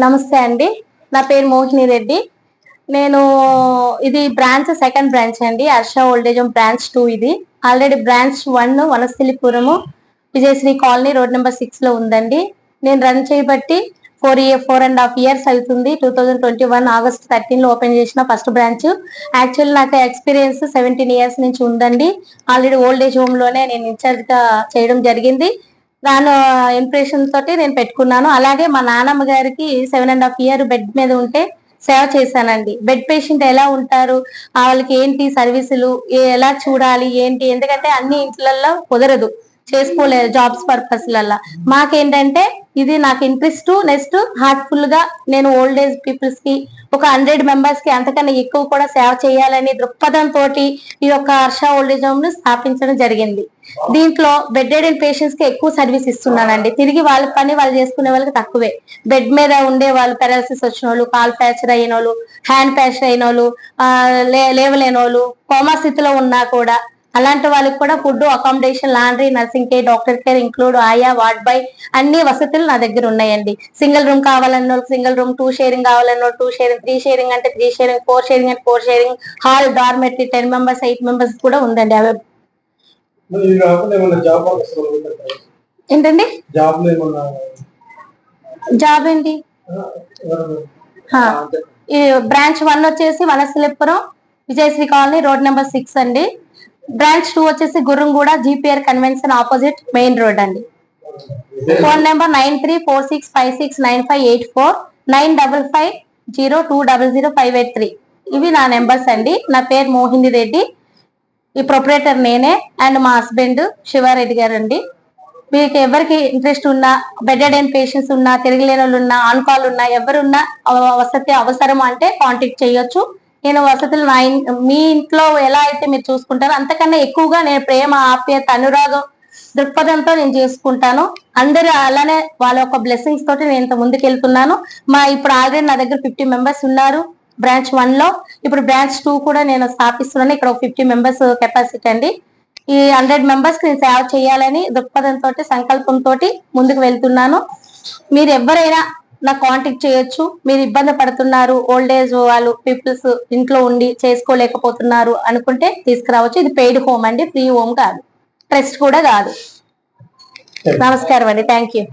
నమస్తే అండి. నా పేరు మోహిని రెడ్డి. నేను ఇది బ్రాంచ్ సెకండ్ బ్రాంచ్ అండి. హర్ష ఓల్డేజ్ హోమ్ బ్రాంచ్ 2 ఇది. Already branch 1 Vanasthalipuram Vijayashree colony road number 6 లో ఉందండి. నేను రన్ చేయబట్టి 4.5 years అవుతుంది. 2021 ఆగస్ట్ 13 లో ఓపెన్ చేసిన ఫస్ట్ బ్రాంచ్. యాక్చువల్ నాకు ఎక్స్పీరియన్స్ 17 years నుంచి ఉందండి. ఆల్రెడీ ఓల్డేజ్ హోమ్ లోనే నేను ఇన్ఛార్జ్ గా చేయడం జరిగింది. దాని ఇంప్రెషన్ తోటి నేను పెట్టుకున్నాను. అలాగే మా నాన్నమ్మ గారికి 7.5 years బెడ్ మీద ఉంటే సేవ చేశానండి. బెడ్ పేషెంట్ ఎలా ఉంటారు, వాళ్ళకి ఏంటి సర్వీసులు, ఎలా చూడాలి ఏంటి, ఎందుకంటే అన్ని ఇంట్లల్లో కుదరదు, చేసుకోలేదు జాబ్స్ పర్పస్ లల్లా. మాకేంటంటే ఇది నాకు ఇంట్రెస్ట్. నెక్స్ట్ హార్ట్ఫుల్ గా నేను ఓల్డ్ ఏజ్ పీపుల్స్ కి ఒక 100 members కి అంతకన్నా ఎక్కువ కూడా సేవ చేయాలని దృక్పథంతో ఈ యొక్క హర్ష ఓల్డేజ్ హోమ్ ను స్థాపించడం జరిగింది. దీంట్లో బెడ్ పేషెంట్స్ కి ఎక్కువ సర్వీస్ ఇస్తున్నానండి. తిరిగి వాళ్ళ పని వాళ్ళు చేసుకునే వాళ్ళకి తక్కువే. బెడ్ మీద ఉండే వాళ్ళు, పెరాలసిస్ వచ్చిన వాళ్ళు, కాల్ ఫ్రాక్చర్ అయిన వాళ్ళు, హ్యాండ్ ఫ్రాక్చర్ అయిన వాళ్ళు, లేవలేని వాళ్ళు, కోమా స్థితిలో ఉన్నా కూడా అలాంటి వాళ్ళకి కూడా food, accommodation, laundry, nursing care, doctor care include, ఆయా, వార్డ్ బాయ్ అన్ని వసతులు నా దగ్గర ఉన్నాయండి. సింగిల్ రూమ్ కావాలన్న వాళ్ళకి సింగిల్ రూమ్, 2 sharing కావాలన్న 2 sharing, 3 sharing అంటే 3 sharing, 4 sharing అంటే 4 sharing, hall, dormitory 10 members, 8 members కూడా ఉందండి. ఏంటండి జాబ్ ఏంటి? బ్రాంచ్ 1 వచ్చేసి Vanasthalipuram Vijayashree colony road number 6 అండి. బ్రాంచ్ 2 వచ్చేసి Gurramguda GPR convention opposite main road అండి. Phone number 9346569584, 9550200583. ఇవి నా నెంబర్స్ అండి. నా పేరు మోహిని రెడ్డి. ఈ ప్రొపరేటర్ నేనే అండ్ మా హస్బెండ్ శివారెడ్డి గారు అండి. మీకు ఎవరికి ఇంట్రెస్ట్ ఉన్నా, బెడ్ పేషెంట్స్ ఉన్నా, తిరగలేని వాళ్ళు ఉన్నా, ఆన్ కాల్ ఉన్నా, ఎవరున్నా వసతి అవసరం అంటే కాంటాక్ట్ చేయొచ్చు. నేను వసతులు మీ ఇంట్లో ఎలా అయితే మీరు చూసుకుంటారో అంతకన్నా ఎక్కువగా నేను ప్రేమ, ఆప్యాయత, అనురాగం దృక్పథంతో నేను చేసుకుంటాను. అందరూ అలానే వాళ్ళ యొక్క బ్లెస్సింగ్స్ తోటి నేను ఇంత ముందుకెళ్తున్నాను. ఇప్పుడు ఆల్రెడీ నా దగ్గర 50 members ఉన్నారు బ్రాంచ్ 1 లో. ఇప్పుడు బ్రాంచ్ 2 కూడా నేను స్థాపిస్తున్నాను. ఇక్కడ 50 members కెపాసిటీ అండి. ఈ 100 members కి నేను సేవ చేయాలని దృక్పథంతో, సంకల్పంతో ముందుకు వెళ్తున్నాను. మీరు ఎవరైనా నాకు కాంటాక్ట్ చేయొచ్చు. మీరు ఇబ్బంది పడుతున్నారు, ఓల్డ్ ఏజ్ వాళ్ళు పీపుల్స్ ఇంట్లో ఉండి చేసుకోలేకపోతున్నారు అనుకుంటే తీసుకురావచ్చు. ఇది పెయిడ్ హోమ్ అండి, ఫ్రీ హోమ్ కాదు, ట్రస్ట్ కూడా కాదు. నమస్కారం అండి. Thank you.